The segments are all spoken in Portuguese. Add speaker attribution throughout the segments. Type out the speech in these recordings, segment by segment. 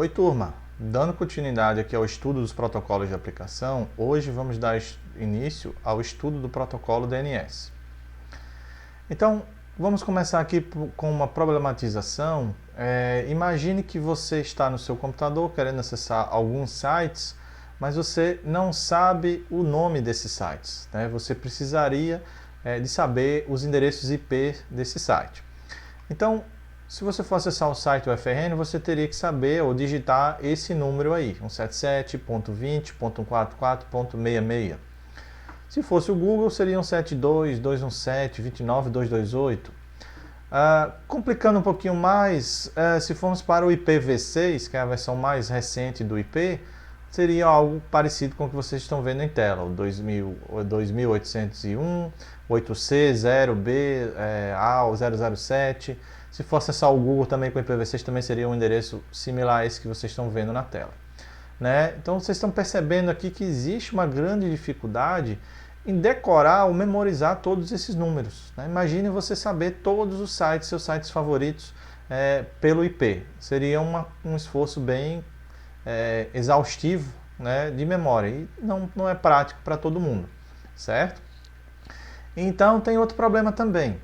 Speaker 1: Oi, turma! Dando continuidade aqui ao estudo dos protocolos de aplicação, hoje vamos dar início ao estudo do protocolo DNS. Então, vamos começar aqui com uma problematização. Imagine que você está no seu computador querendo acessar alguns sites, mas você não sabe o nome desses sites, né? Você precisaria de saber os endereços IP desse site. Então, se você for acessar o site UFRN, você teria que saber ou digitar esse número aí, 177.20.144.66. Se fosse o Google, seria 172.217.29.228. Complicando um pouquinho mais, se formos para o IPv6, que é a versão mais recente do IP, seria algo parecido com o que vocês estão vendo em tela, o 2801, 8C, 0B, A007. Se for acessar o Google também com IPv6, também seria um endereço similar a esse que vocês estão vendo na tela, né? Então vocês estão percebendo aqui que existe uma grande dificuldade em decorar ou memorizar todos esses números, né? Imagine você saber todos os sites, seus sites favoritos, pelo IP. Seria um esforço bem exaustivo, né, de memória, e não é prático para todo mundo, certo? Então tem outro problema também.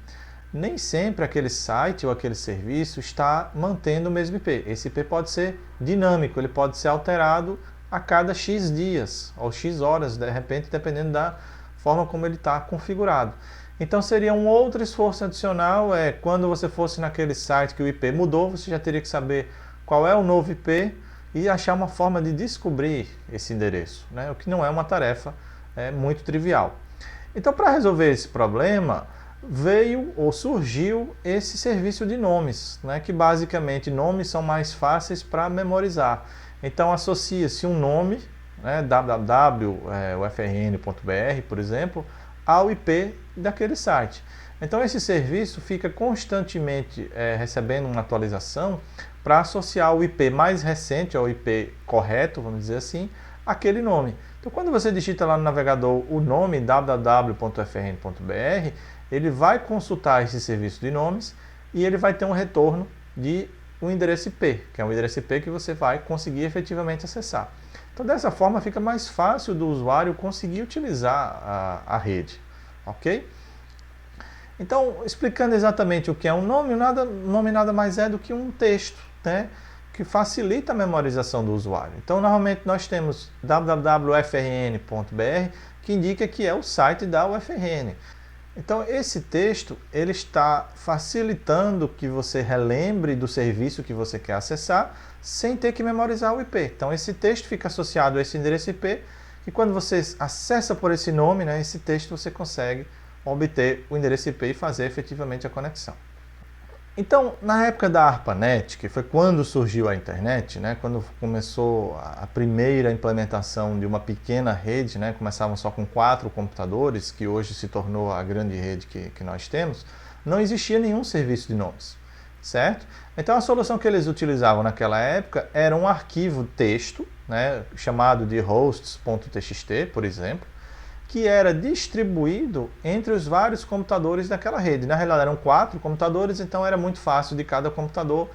Speaker 1: Nem sempre aquele site ou aquele serviço está mantendo o mesmo IP. Esse IP pode ser dinâmico, ele pode ser alterado a cada X dias ou X horas, de repente, dependendo da forma como ele está configurado. Então seria um outro esforço adicional, quando você fosse naquele site que o IP mudou, você já teria que saber qual é o novo IP e achar uma forma de descobrir esse endereço, né? O que não é uma tarefa muito trivial. Então, para resolver esse problema, veio ou surgiu esse serviço de nomes, né? Que basicamente nomes são mais fáceis para memorizar. Então, associa-se um nome, né, www.ufrn.br, por exemplo, ao IP daquele site. Então, esse serviço fica constantemente recebendo uma atualização para associar o IP mais recente, ao IP correto, vamos dizer assim, aquele nome. Então, quando você digita lá no navegador o nome www.ufrn.br, ele vai consultar esse serviço de nomes e ele vai ter um retorno de um endereço IP, que é um endereço IP que você vai conseguir efetivamente acessar. Então, dessa forma, fica mais fácil do usuário conseguir utilizar a rede, ok? Então, explicando exatamente o que é um nome, nome nada mais é do que um texto, né, que facilita a memorização do usuário. Então, normalmente nós temos www.ufrn.br, que indica que é o site da UFRN. Então, esse texto ele está facilitando que você relembre do serviço que você quer acessar, sem ter que memorizar o IP. Então, esse texto fica associado a esse endereço IP, e quando você acessa por esse nome, né, esse texto você consegue obter o endereço IP e fazer efetivamente a conexão. Então, na época da ARPANET, que foi quando surgiu a internet, né, quando começou a primeira implementação de uma pequena rede, né, começavam só com 4 computadores, que hoje se tornou a grande rede que nós temos, não existia nenhum serviço de nomes, certo? Então, a solução que eles utilizavam naquela época era um arquivo texto, né, chamado de hosts.txt, por exemplo, que era distribuído entre os vários computadores daquela rede. Na realidade eram 4 computadores, então era muito fácil de cada computador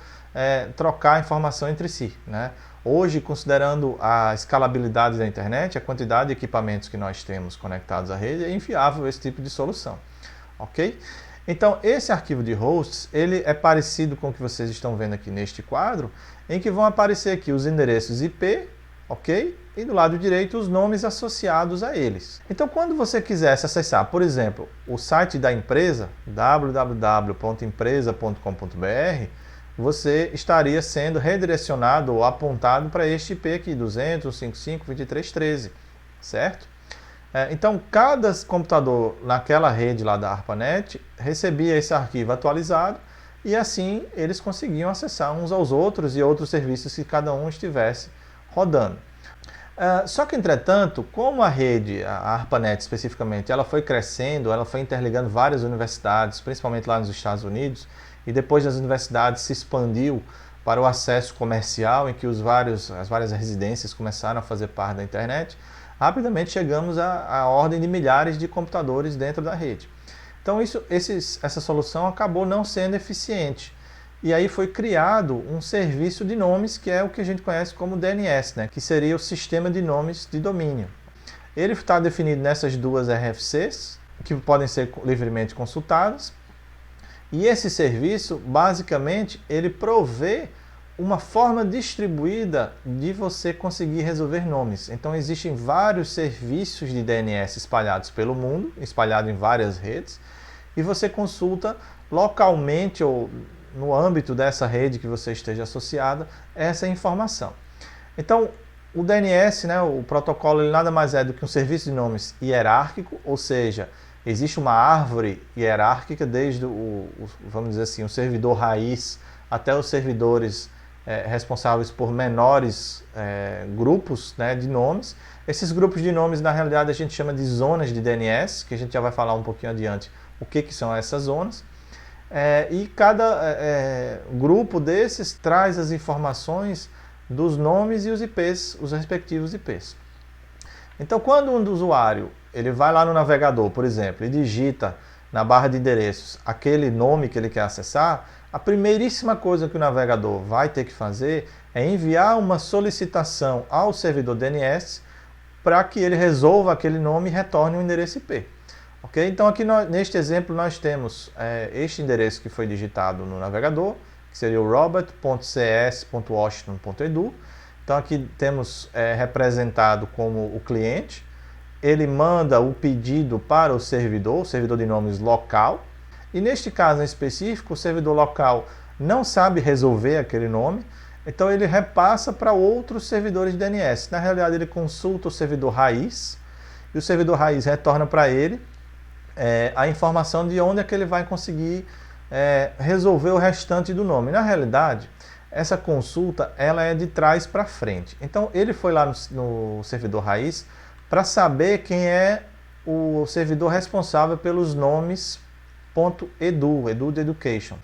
Speaker 1: trocar informação entre si, né? Hoje, considerando a escalabilidade da internet, a quantidade de equipamentos que nós temos conectados à rede, é inviável esse tipo de solução, ok? Então, esse arquivo de hosts, ele é parecido com o que vocês estão vendo aqui neste quadro, em que vão aparecer aqui os endereços IP, ok? E do lado direito os nomes associados a eles. Então, quando você quisesse acessar, por exemplo, o site da empresa, www.empresa.com.br, você estaria sendo redirecionado ou apontado para este IP aqui, 200.155.23.13, certo? Então, cada computador naquela rede lá da ARPANET recebia esse arquivo atualizado e assim eles conseguiam acessar uns aos outros e outros serviços que cada um estivesse rodando. Só que, entretanto, como a rede, a ARPANET especificamente, ela foi crescendo, ela foi interligando várias universidades, principalmente lá nos Estados Unidos, e depois das universidades se expandiu para o acesso comercial, em que as várias residências começaram a fazer parte da internet, rapidamente chegamos à ordem de milhares de computadores dentro da rede. Então essa solução acabou não sendo eficiente. E aí foi criado um serviço de nomes, que é o que a gente conhece como DNS, né? Que seria o Sistema de Nomes de Domínio. Ele está definido nessas duas RFCs, que podem ser livremente consultadas. E esse serviço, basicamente, ele provê uma forma distribuída de você conseguir resolver nomes. Então existem vários serviços de DNS espalhados pelo mundo, espalhados em várias redes, e você consulta localmente ou no âmbito dessa rede que você esteja associada essa informação. Então o DNS, né, o protocolo, ele nada mais é do que um serviço de nomes hierárquico, ou seja, existe uma árvore hierárquica desde vamos dizer assim, o servidor raiz até os servidores responsáveis por menores grupos, né, de nomes. Esses grupos de nomes, na realidade, a gente chama de zonas de DNS, que a gente já vai falar um pouquinho adiante o que são essas zonas. E cada grupo desses traz as informações dos nomes e os IPs, os respectivos IPs. Então, quando um usuário ele vai lá no navegador, por exemplo, e digita na barra de endereços aquele nome que ele quer acessar, a primeiríssima coisa que o navegador vai ter que fazer é enviar uma solicitação ao servidor DNS para que ele resolva aquele nome e retorne um endereço IP. Okay? Então aqui neste exemplo nós temos este endereço que foi digitado no navegador, que seria o robert.cs.washington.edu. Então aqui temos representado como o cliente. Ele manda o pedido para o servidor de nomes local. E neste caso em específico, o servidor local não sabe resolver aquele nome, então ele repassa para outros servidores de DNS. Na realidade, ele consulta o servidor raiz, e o servidor raiz retorna para ele a informação de onde é que ele vai conseguir resolver o restante do nome. Na realidade, essa consulta ela é de trás para frente. Então, ele foi lá no servidor raiz para saber quem é o servidor responsável pelos nomes .edu, edu de education.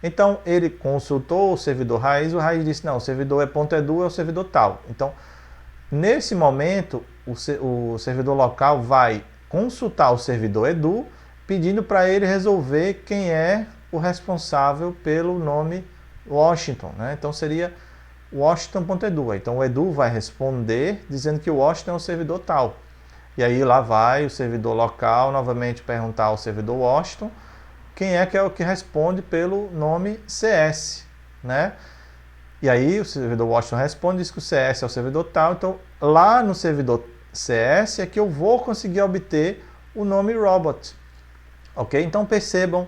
Speaker 1: Então ele consultou o servidor raiz, o raiz disse, não, o servidor .edu é o servidor tal. Então, nesse momento, o servidor local vai consultar o servidor edu, pedindo para ele resolver quem é o responsável pelo nome Washington, né? Então seria Washington.edu. Então o edu vai responder dizendo que o Washington é o servidor tal. E aí lá vai o servidor local novamente perguntar ao servidor Washington quem é o que responde pelo nome CS, né? E aí o servidor Washington responde, diz que o CS é o servidor tal. Então lá no servidor CS é que eu vou conseguir obter o nome robot. Ok? Então percebam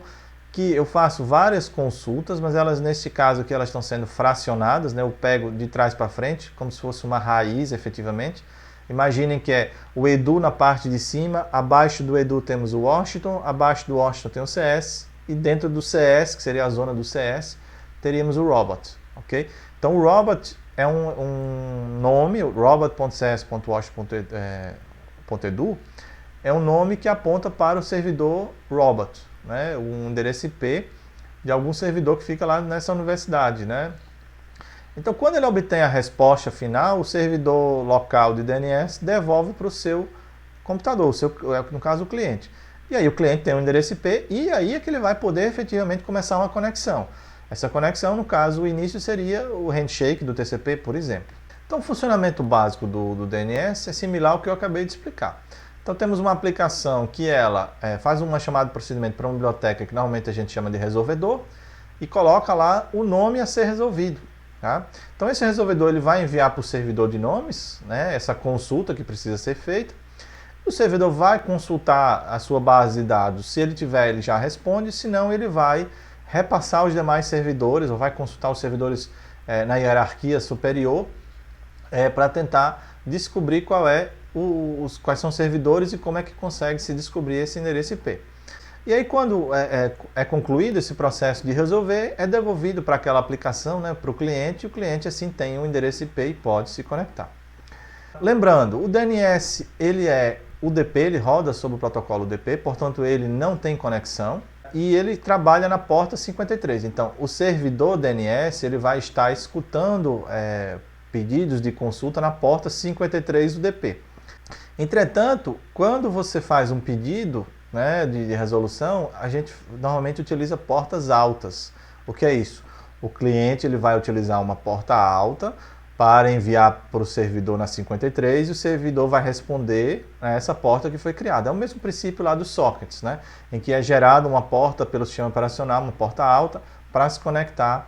Speaker 1: que eu faço várias consultas, mas elas neste caso aqui elas estão sendo fracionadas, né? Eu pego de trás para frente, como se fosse uma raiz efetivamente. Imaginem que é o edu na parte de cima, abaixo do edu temos o Washington, abaixo do Washington tem o CS, e dentro do CS, que seria a zona do CS, teríamos o robot. Ok? Então o robot é um nome, o robot.cs.washington.edu é um nome que aponta para o servidor robot, né? Um endereço IP de algum servidor que fica lá nessa universidade, né? Então, quando ele obtém a resposta final, o servidor local de DNS devolve para o seu computador, no caso o cliente. E aí o cliente tem um endereço IP e aí é que ele vai poder efetivamente começar uma conexão. Essa conexão, no caso, o início seria o handshake do TCP, por exemplo. Então, o funcionamento básico do DNS é similar ao que eu acabei de explicar. Então, temos uma aplicação que ela faz uma chamada de procedimento para uma biblioteca que normalmente a gente chama de resolvedor e coloca lá o nome a ser resolvido. Tá? Então esse resolvedor ele vai enviar para o servidor de nomes, né, essa consulta que precisa ser feita. O servidor vai consultar a sua base de dados, se ele tiver ele já responde, se não ele vai repassar os demais servidores ou vai consultar os servidores na hierarquia superior para tentar descobrir quais são os servidores e como é que consegue se descobrir esse endereço IP. E aí quando é concluído esse processo de resolver, é devolvido para aquela aplicação, né, para o cliente, e o cliente assim tem um endereço IP e pode se conectar. Lembrando, o DNS ele é UDP, ele roda sobre o protocolo UDP, portanto ele não tem conexão e ele trabalha na porta 53. Então o servidor DNS ele vai estar escutando pedidos de consulta na porta 53 UDP. Entretanto, quando você faz um pedido, né, de resolução, a gente normalmente utiliza portas altas. O que é isso? O cliente ele vai utilizar uma porta alta para enviar para o servidor na 53 e o servidor vai responder a essa porta que foi criada. É o mesmo princípio lá dos sockets, né? Em que é gerada uma porta pelo sistema operacional, uma porta alta, para se conectar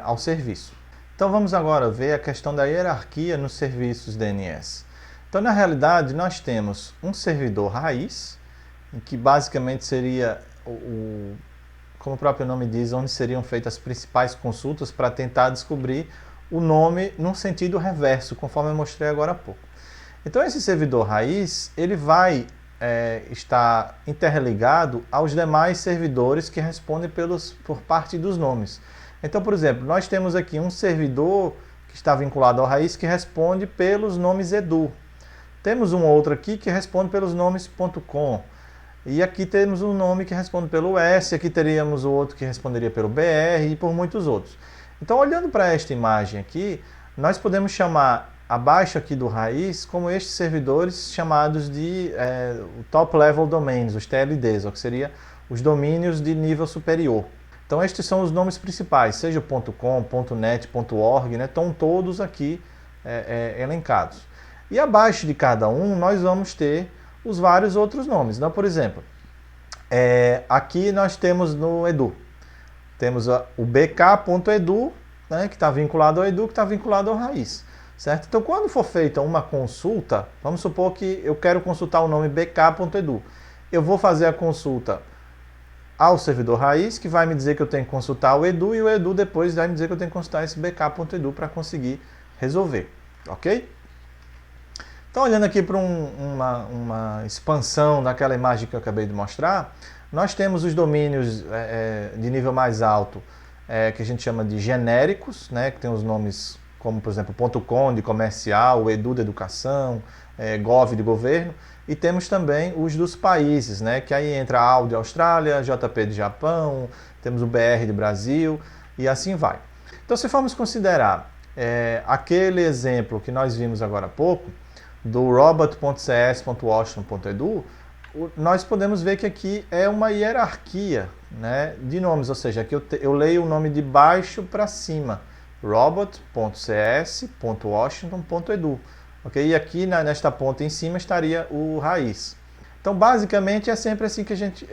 Speaker 1: ao serviço. Então vamos agora ver a questão da hierarquia nos serviços DNS. Então na realidade nós temos um servidor raiz, em que basicamente seria como o próprio nome diz, onde seriam feitas as principais consultas para tentar descobrir o nome num sentido reverso, conforme eu mostrei agora há pouco. Então esse servidor raiz, ele vai estar interligado aos demais servidores que respondem por parte dos nomes. Então, por exemplo, nós temos aqui um servidor que está vinculado ao raiz que responde pelos nomes edu. Temos um outro aqui que responde pelos nomes .com. E aqui temos um nome que responde pelo S, aqui teríamos o outro que responderia pelo BR e por muitos outros. Então, olhando para esta imagem aqui, nós podemos chamar abaixo aqui do raiz como estes servidores chamados de Top Level Domains, os TLDs, ou que seria os domínios de nível superior. Então estes são os nomes principais, seja o .com, .net, .org, né? Estão todos aqui elencados. E abaixo de cada um nós vamos ter os vários outros nomes. Então, por exemplo, aqui nós temos no edu, temos o bk.edu, né, que está vinculado ao edu, que está vinculado ao raiz. Certo? Então, quando for feita uma consulta, vamos supor que eu quero consultar o nome bk.edu. Eu vou fazer a consulta ao servidor raiz, que vai me dizer que eu tenho que consultar o edu, e o edu depois vai me dizer que eu tenho que consultar esse bk.edu para conseguir resolver. Ok? Então, olhando aqui para uma expansão daquela imagem que eu acabei de mostrar, nós temos os domínios de nível mais alto, que a gente chama de genéricos, né, que tem os nomes como, por exemplo, .com de comercial, o edu de educação, gov de governo, e temos também os dos países, né, que aí entra a AU de Austrália, JP de Japão, temos o BR de Brasil, e assim vai. Então, se formos considerar aquele exemplo que nós vimos agora há pouco, do robot.cs.washington.edu, nós podemos ver que aqui é uma hierarquia, né, de nomes, ou seja, aqui eu leio o nome de baixo para cima, robot.cs.washington.edu. Okay? E aqui nesta ponta em cima estaria o raiz. Então, basicamente, é sempre assim que a gente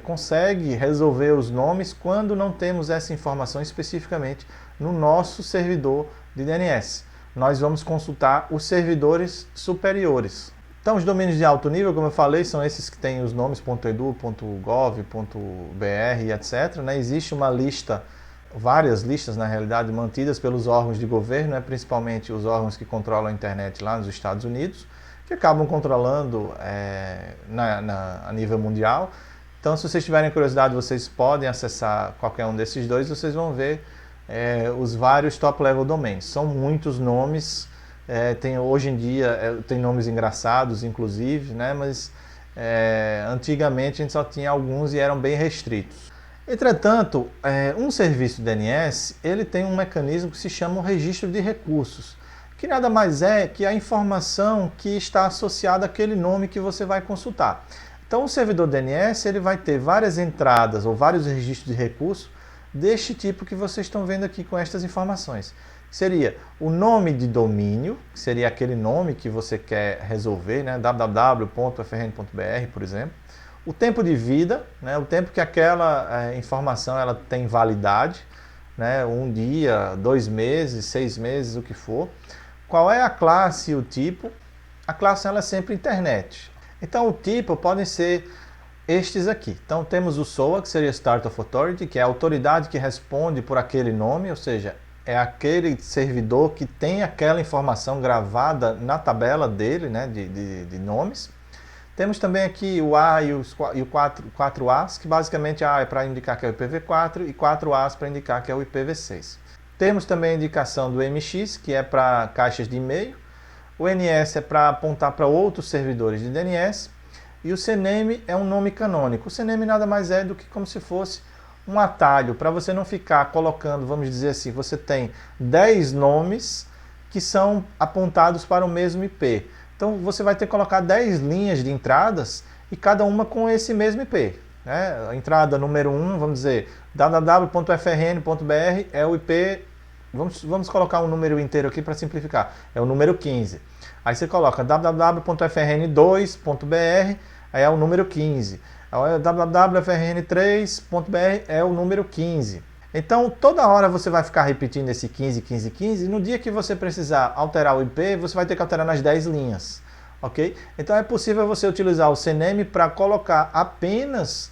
Speaker 1: consegue resolver os nomes quando não temos essa informação especificamente no nosso servidor de DNS. Nós vamos consultar os servidores superiores. Então, os domínios de alto nível, como eu falei, são esses que têm os nomes .edu, .gov, .br, etc. Né? Existe uma lista, várias listas, na realidade, mantidas pelos órgãos de governo, né? Principalmente os órgãos que controlam a internet lá nos Estados Unidos, que acabam controlando a nível mundial. Então, se vocês tiverem curiosidade, vocês podem acessar qualquer um desses dois, vocês vão ver os vários top-level domains. São muitos nomes, hoje em dia tem nomes engraçados, inclusive, né? Mas antigamente a gente só tinha alguns e eram bem restritos. Entretanto, um serviço DNS ele tem um mecanismo que se chama o registro de recursos, que nada mais é que a informação que está associada àquele nome que você vai consultar. Então, o servidor DNS ele vai ter várias entradas ou vários registros de recursos deste tipo que vocês estão vendo aqui com estas informações. Seria o nome de domínio, que seria aquele nome que você quer resolver, né? www.frn.br, por exemplo. O tempo de vida, né? O tempo que aquela informação ela tem validade, né? 1 dia, 2 meses, 6 meses, o que for. Qual é a classe e o tipo? A classe ela é sempre internet. Então o tipo podem ser estes aqui. Então temos o SOA, que seria Start of Authority, que é a autoridade que responde por aquele nome, ou seja, é aquele servidor que tem aquela informação gravada na tabela dele, né, de nomes. Temos também aqui o A e o 4As, que basicamente A é para indicar que é o IPv4 e 4As para indicar que é o IPv6. Temos também a indicação do MX, que é para caixas de e-mail. O NS é para apontar para outros servidores de DNS. E o CNAME é um nome canônico. O CNAME nada mais é do que como se fosse um atalho, para você não ficar colocando, vamos dizer assim, você tem 10 nomes que são apontados para o mesmo IP. Então você vai ter que colocar 10 linhas de entradas e cada uma com esse mesmo IP. né? A entrada número 1, vamos dizer, www.frn.br é o IP, vamos colocar um número inteiro aqui para simplificar, é o número 15. Aí você coloca www.frn2.br, aí é o número 15. www.frn3.br é o número 15. Então, toda hora você vai ficar repetindo esse 15, 15, 15, e no dia que você precisar alterar o IP, você vai ter que alterar nas 10 linhas, ok? Então, é possível você utilizar o CNAME para colocar apenas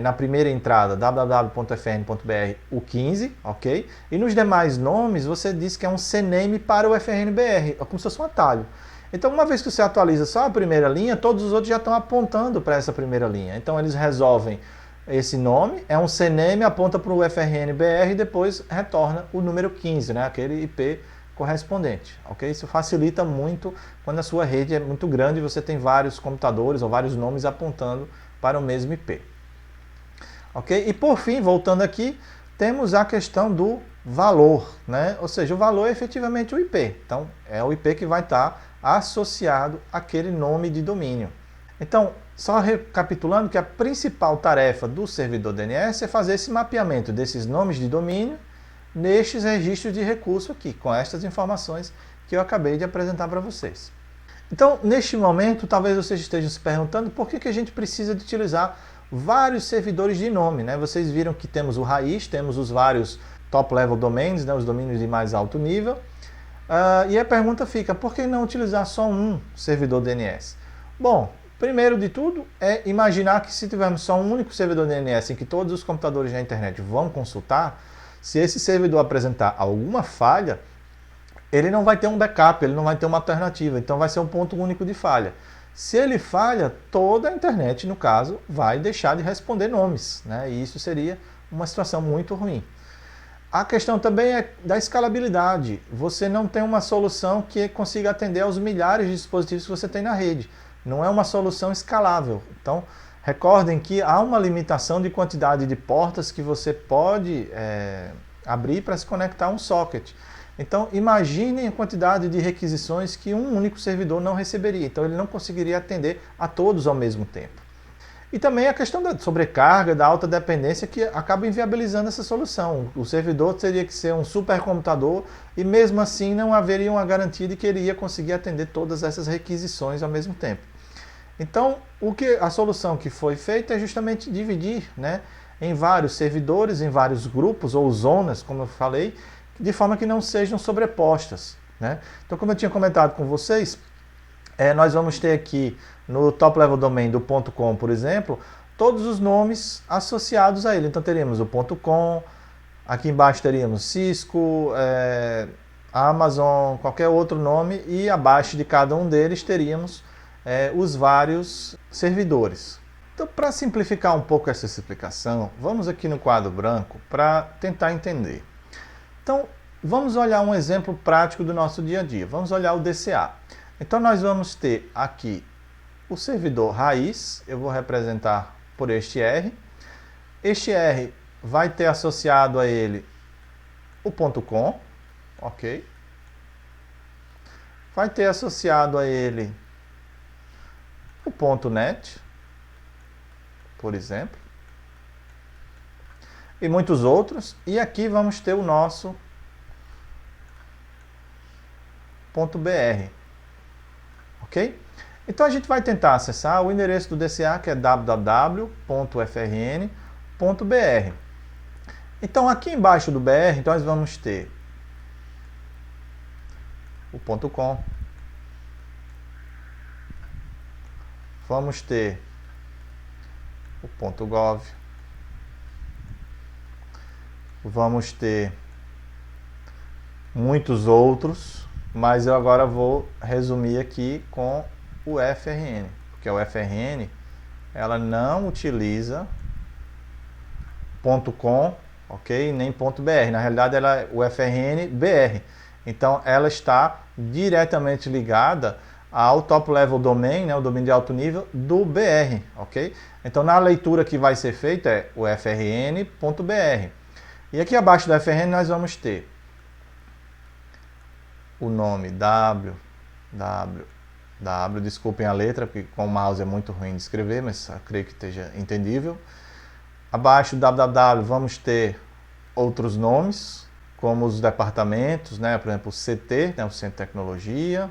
Speaker 1: na primeira entrada, www.frn.br, o 15, ok? E nos demais nomes, você diz que é um CNAME para o FRN-BR, é como se fosse um atalho. Então, uma vez que você atualiza só a primeira linha, todos os outros já estão apontando para essa primeira linha. Então, eles resolvem esse nome, é um CNAME, aponta para o FRN-BR e depois retorna o número 15, né? Aquele IP correspondente, ok? Isso facilita muito quando a sua rede é muito grande e você tem vários computadores ou vários nomes apontando para o mesmo IP. Ok? E por fim, voltando aqui, temos a questão do valor, né? Ou seja, o valor é efetivamente o IP. Então, é o IP que vai estar associado àquele nome de domínio. Então, só recapitulando que a principal tarefa do servidor DNS é fazer esse mapeamento desses nomes de domínio nestes registros de recurso aqui, com estas informações que eu acabei de apresentar para vocês. Então, neste momento, talvez vocês estejam se perguntando por que a gente precisa de utilizar vários servidores de nome, né? Vocês viram que temos o raiz, temos os vários top-level domains, né? Os domínios de mais alto nível. E a pergunta fica, por que não utilizar só um servidor DNS? Bom, primeiro de tudo é imaginar que se tivermos só um único servidor DNS em que todos os computadores na internet vão consultar, se esse servidor apresentar alguma falha, ele não vai ter um backup, ele não vai ter uma alternativa, então vai ser um ponto único de falha. Se ele falha, toda a internet, no caso, vai deixar de responder nomes, né? E isso seria uma situação muito ruim. A questão também é da escalabilidade. Você não tem uma solução que consiga atender aos milhares de dispositivos que você tem na rede. Não é uma solução escalável. Então, recordem que há uma limitação de quantidade de portas que você pode abrir para se conectar a um socket. Então, imaginem a quantidade de requisições que um único servidor não receberia. Então, ele não conseguiria atender a todos ao mesmo tempo. E também a questão da sobrecarga, da alta dependência, que acaba inviabilizando essa solução. O servidor teria que ser um supercomputador e, mesmo assim, não haveria uma garantia de que ele ia conseguir atender todas essas requisições ao mesmo tempo. Então, a solução que foi feita é justamente dividir, né, em vários servidores, em vários grupos ou zonas, como eu falei, de forma que não sejam sobrepostas, né? Então, como eu tinha comentado com vocês, nós vamos ter aqui no top level domain do .com, por exemplo, todos os nomes associados a ele. Então, teríamos o .com, aqui embaixo teríamos Cisco, Amazon, qualquer outro nome, e abaixo de cada um deles teríamos os vários servidores. Então, para simplificar um pouco essa explicação, vamos aqui no quadro branco para tentar entender. Então, vamos olhar um exemplo prático do nosso dia a dia. Vamos olhar o DCA. Então, nós vamos ter aqui o servidor raiz, eu vou representar por este R. Este R vai ter associado a ele o .com, ok? Vai ter associado a ele o .net, por exemplo, e muitos outros. E aqui vamos ter o nosso .br, ok? Então a gente vai tentar acessar o endereço do DCA, que é www.frn.br. Então aqui embaixo do BR, nós vamos ter o .com, vamos ter o .gov, vamos ter muitos outros, mas eu agora vou resumir aqui com o FRN, porque o FRN ela não utiliza .com, ok, nem .br. Na realidade, ela é o FRN BR. Então, ela está diretamente ligada ao top level domain, né, o domínio de alto nível do BR, ok? Então, na leitura que vai ser feita é o frn.br. E aqui abaixo do FRN nós vamos ter o nome www desculpem a letra, porque com o mouse é muito ruim de escrever, mas eu creio que esteja entendível. Abaixo do www vamos ter outros nomes, como os departamentos, né? Por exemplo, o CT, né? O Centro de Tecnologia.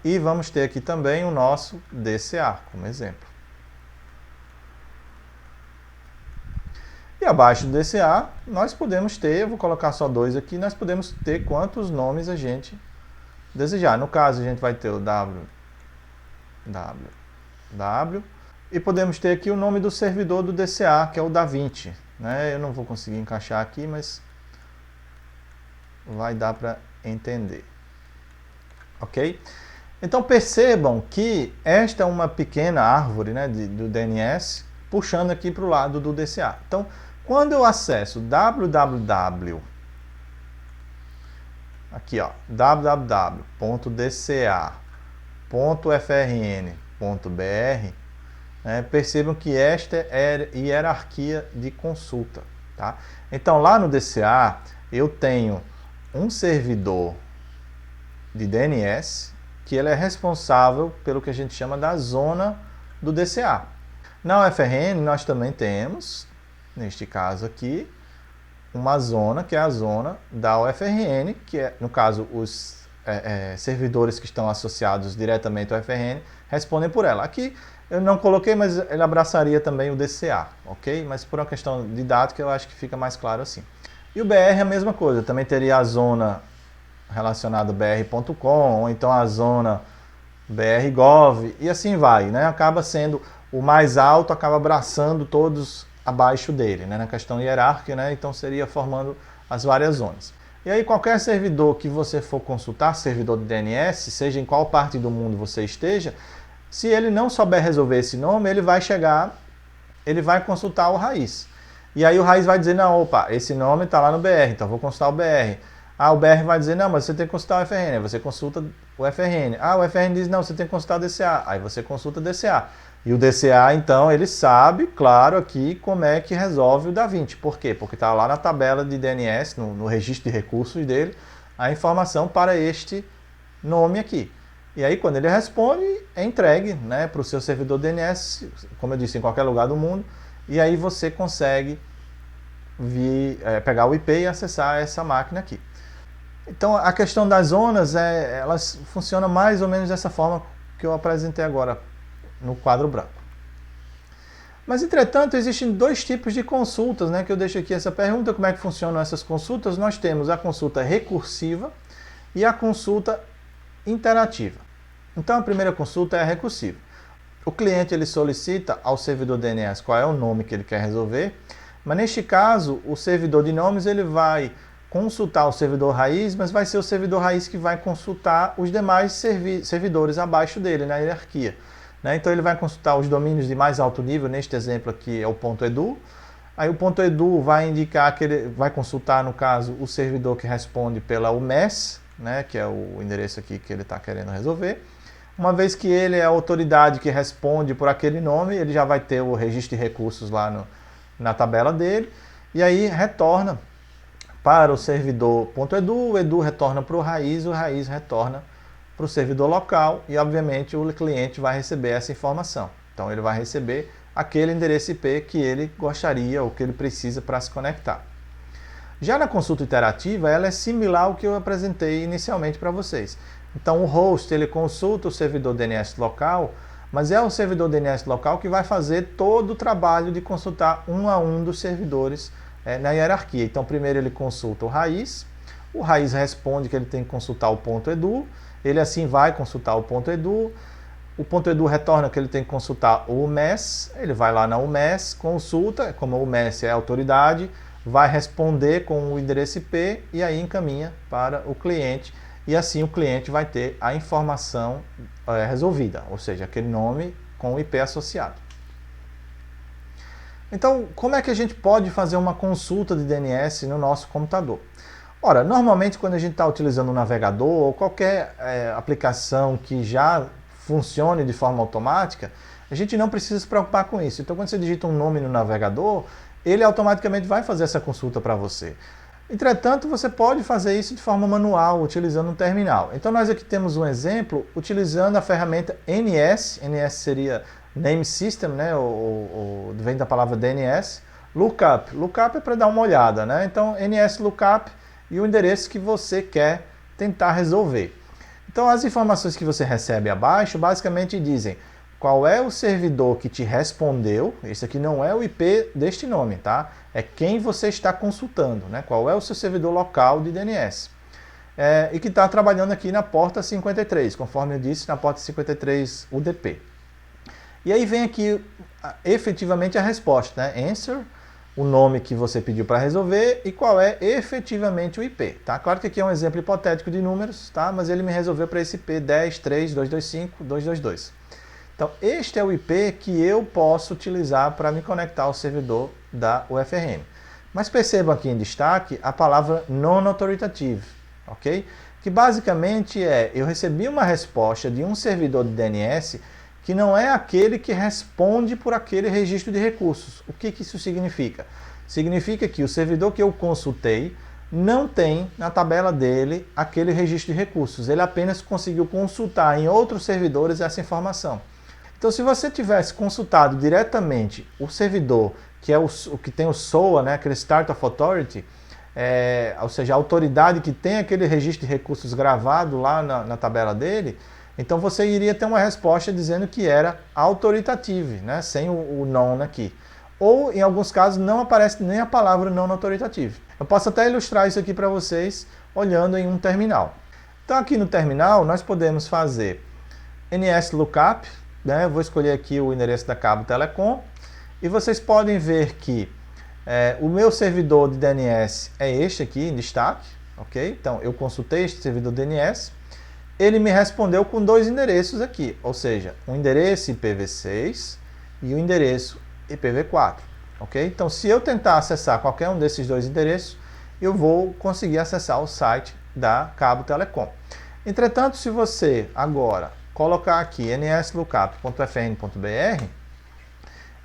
Speaker 1: E vamos ter aqui também o nosso DCA, como exemplo. E abaixo do DCA, nós podemos ter, eu vou colocar só 2 aqui, nós podemos ter quantos nomes a gente desejar. No caso, a gente vai ter o www, e podemos ter aqui o nome do servidor do DCA, que é o DaVinci. Né? Eu não vou conseguir encaixar aqui, mas vai dar para entender. Ok? Então percebam que esta é uma pequena árvore, né, do DNS, puxando aqui para o lado do DCA. Então, quando eu acesso www, aqui ó, www.dca.frn.br, né, percebam que esta é a hierarquia de consulta. Tá? Então, lá no DCA, eu tenho um servidor de DNS, que ele é responsável pelo que a gente chama da zona do DCA. Na UFRN nós também temos, neste caso aqui, uma zona que é a zona da UFRN, que é, no caso, os servidores que estão associados diretamente ao UFRN respondem por ela. Aqui eu não coloquei, mas ele abraçaria também o DCA, ok? Mas por uma questão didática eu acho que fica mais claro assim. E o BR é a mesma coisa, também teria a zona relacionado br.com, ou então a zona br.gov, e assim vai, né? Acaba sendo o mais alto, acaba abraçando todos abaixo dele, né? Na questão hierárquica, né? Então seria formando as várias zonas. E aí qualquer servidor que você for consultar, servidor de DNS, seja em qual parte do mundo você esteja, se ele não souber resolver esse nome, ele vai consultar o raiz. E aí o raiz vai dizer, não, opa, esse nome está lá no BR, então vou consultar o BR. O BR vai dizer, não, mas você tem que consultar o FRN, aí você consulta o FRN. O FRN diz, não, você tem que consultar o DCA, aí você consulta o DCA. E o DCA, então, ele sabe, claro, aqui como é que resolve o DaVinci. Por quê? Porque está lá na tabela de DNS, no registro de recursos dele, a informação para este nome aqui. E aí, quando ele responde, é entregue, né, para o seu servidor DNS, como eu disse, em qualquer lugar do mundo, e aí você consegue pegar o IP e acessar essa máquina aqui. Então, a questão das zonas, elas funcionam mais ou menos dessa forma que eu apresentei agora no quadro branco. Mas, entretanto, existem 2 tipos de consultas, né, que eu deixo aqui essa pergunta, como é que funcionam essas consultas. Nós temos a consulta recursiva e a consulta interativa. Então, a primeira consulta é a recursiva. O cliente ele solicita ao servidor DNS qual é o nome que ele quer resolver, mas neste caso, o servidor de nomes ele vai consultar o servidor raiz, mas vai ser o servidor raiz que vai consultar os demais servidores abaixo dele, na hierarquia. Né? Então ele vai consultar os domínios de mais alto nível, neste exemplo aqui é o .edu. Aí o .edu vai indicar que ele vai consultar, no caso, o servidor que responde pela UMES, né? Que é o endereço aqui que ele está querendo resolver. Uma vez que ele é a autoridade que responde por aquele nome, ele já vai ter o registro de recursos lá na tabela dele, e aí retorna para o servidor .edu, o edu retorna para o raiz retorna para o servidor local e, obviamente, o cliente vai receber essa informação. Então, ele vai receber aquele endereço IP que ele gostaria ou que ele precisa para se conectar. Já na consulta interativa, ela é similar ao que eu apresentei inicialmente para vocês. Então, o host ele consulta o servidor DNS local, mas é o servidor DNS local que vai fazer todo o trabalho de consultar um a um dos servidores na hierarquia. Então, primeiro ele consulta o raiz responde que ele tem que consultar o .edu, ele assim vai consultar o .edu, o .edu retorna que ele tem que consultar o UMES, ele vai lá na UMES, consulta, como o UMES é a autoridade, vai responder com o endereço IP e aí encaminha para o cliente, e assim o cliente vai ter a informação resolvida, ou seja, aquele nome com o IP associado. Então, como é que a gente pode fazer uma consulta de DNS no nosso computador? Ora, normalmente quando a gente está utilizando um navegador ou qualquer aplicação que já funcione de forma automática, a gente não precisa se preocupar com isso. Então, quando você digita um nome no navegador, ele automaticamente vai fazer essa consulta para você. Entretanto, você pode fazer isso de forma manual, utilizando um terminal. Então nós aqui temos um exemplo utilizando a ferramenta NS, NS seria Name System, né? Vem da palavra DNS. Lookup, lookup é para dar uma olhada, né? Então NS Lookup e o endereço que você quer tentar resolver. Então as informações que você recebe abaixo basicamente dizem qual é o servidor que te respondeu. Esse aqui não é o IP deste nome, tá? É quem você está consultando, né? Qual é o seu servidor local de DNS. E que está trabalhando aqui na porta 53, conforme eu disse, na porta 53 UDP. E aí vem aqui efetivamente a resposta, né? Answer, o nome que você pediu para resolver e qual é efetivamente o IP, tá? Claro que aqui é um exemplo hipotético de números, tá? Mas ele me resolveu para esse IP 10.3.225.222. Então, este é o IP que eu posso utilizar para me conectar ao servidor da UFRN. Mas percebam aqui em destaque a palavra non-authoritative, ok? Que basicamente eu recebi uma resposta de um servidor de DNS que não é aquele que responde por aquele registro de recursos. O que isso significa? Significa que o servidor que eu consultei não tem na tabela dele aquele registro de recursos. Ele apenas conseguiu consultar em outros servidores essa informação. Então, se você tivesse consultado diretamente o servidor, que é o que tem o SOA, né, aquele Start of Authority, ou seja, a autoridade que tem aquele registro de recursos gravado lá na tabela dele, então você iria ter uma resposta dizendo que era authoritative, né, sem o non aqui. Ou, em alguns casos, não aparece nem a palavra non authoritative. Eu posso até ilustrar isso aqui para vocês olhando em um terminal. Então, aqui no terminal, nós podemos fazer NS Lookup, né? Eu vou escolher aqui o endereço da Cabo Telecom, e vocês podem ver que o meu servidor de DNS é este aqui em destaque, ok? Então, eu consultei este servidor DNS, ele me respondeu com dois endereços aqui, ou seja, um endereço IPv6 e o endereço IPv4, ok? Então, se eu tentar acessar qualquer um desses dois endereços, eu vou conseguir acessar o site da Cabo Telecom. Entretanto, se você agora colocar aqui nslookup.frn.br,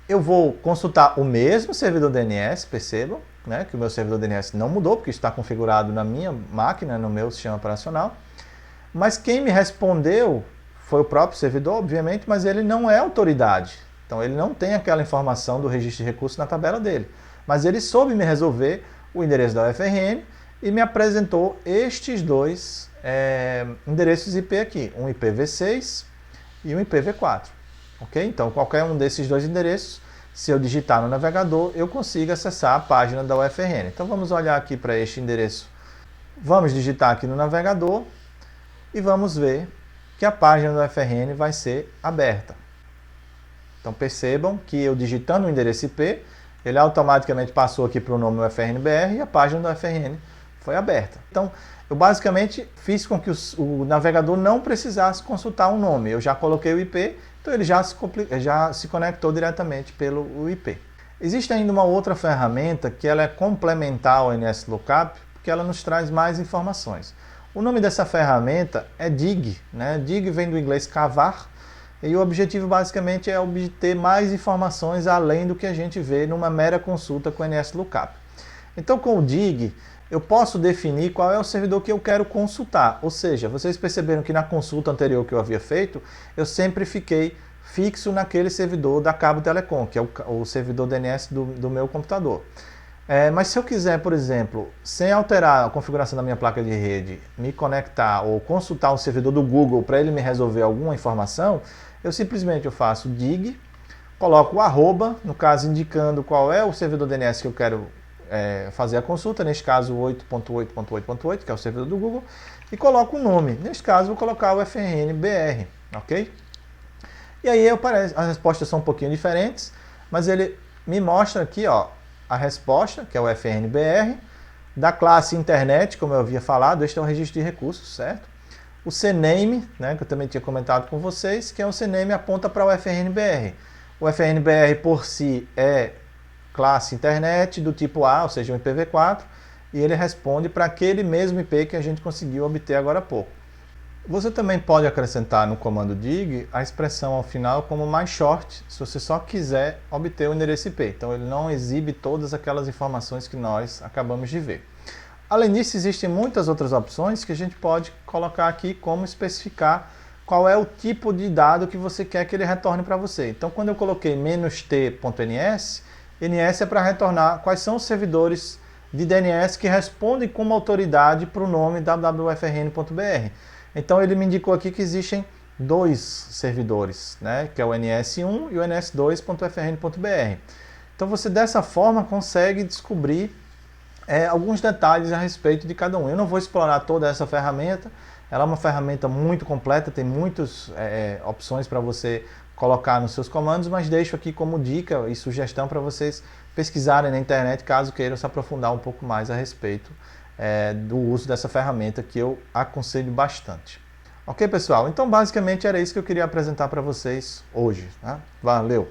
Speaker 1: eu vou consultar o mesmo servidor DNS, percebam, né, que o meu servidor DNS não mudou, porque está configurado na minha máquina, no meu sistema operacional, mas quem me respondeu foi o próprio servidor, obviamente, mas ele não é autoridade. Então ele não tem aquela informação do registro de recursos na tabela dele. Mas ele soube me resolver o endereço da UFRN e me apresentou estes dois endereços IP aqui, um IPv6 e um IPv4. Ok? Então qualquer um desses dois endereços, se eu digitar no navegador, eu consigo acessar a página da UFRN. Então vamos olhar aqui para este endereço. Vamos digitar aqui no navegador e vamos ver que a página da UFRN vai ser aberta. Então percebam que eu digitando o endereço IP, ele automaticamente passou aqui para o nome UFRN-BR e a página da UFRN foi aberta. Então eu basicamente fiz com que o navegador não precisasse consultar um nome. Eu já coloquei o IP, então ele já se conectou diretamente pelo IP. Existe ainda uma outra ferramenta que ela é complementar ao NS Lookup, porque ela nos traz mais informações. O nome dessa ferramenta é DIG, né? DIG vem do inglês cavar, e o objetivo basicamente é obter mais informações além do que a gente vê numa mera consulta com o NS Lookup. Então com o DIG, eu posso definir qual é o servidor que eu quero consultar. Ou seja, vocês perceberam que na consulta anterior que eu havia feito, eu sempre fiquei fixo naquele servidor da Cabo Telecom, que é o servidor DNS do meu computador. Mas se eu quiser, por exemplo, sem alterar a configuração da minha placa de rede, me conectar ou consultar um servidor do Google para ele me resolver alguma informação, eu simplesmente faço dig, coloco o arroba, no caso indicando qual é o servidor DNS que eu quero fazer a consulta, neste caso 8.8.8.8, que é o servidor do Google, e coloco o nome. Neste caso, vou colocar o FRN-BR, ok? E aí as respostas são um pouquinho diferentes, mas ele me mostra aqui, ó, a resposta, que é o FRN-BR, da classe internet, como eu havia falado, este é um registro de recursos, certo? O CNAME, né, que eu também tinha comentado com vocês, que é o CNAME aponta para o FRN-BR. O FRN-BR por si é classe internet do tipo A, ou seja, um IPv4, e ele responde para aquele mesmo IP que a gente conseguiu obter agora há pouco. Você também pode acrescentar no comando dig a expressão ao final como mais short, se você só quiser obter o endereço IP. Então ele não exibe todas aquelas informações que nós acabamos de ver. Além disso, existem muitas outras opções que a gente pode colocar aqui como especificar qual é o tipo de dado que você quer que ele retorne para você. Então, quando eu coloquei "-t.ns", NS é para retornar quais são os servidores de DNS que respondem como autoridade para o nome www.frn.br. Então, ele me indicou aqui que existem dois servidores, né, que é o NS1 e o NS2.frn.br. Então, você dessa forma consegue descobrir alguns detalhes a respeito de cada um. Eu não vou explorar toda essa ferramenta, ela é uma ferramenta muito completa, tem muitas opções para você colocar nos seus comandos, mas deixo aqui como dica e sugestão para vocês pesquisarem na internet, caso queiram se aprofundar um pouco mais a respeito do uso dessa ferramenta, que eu aconselho bastante. Ok, pessoal? Então, basicamente, era isso que eu queria apresentar para vocês hoje. Tá? Valeu!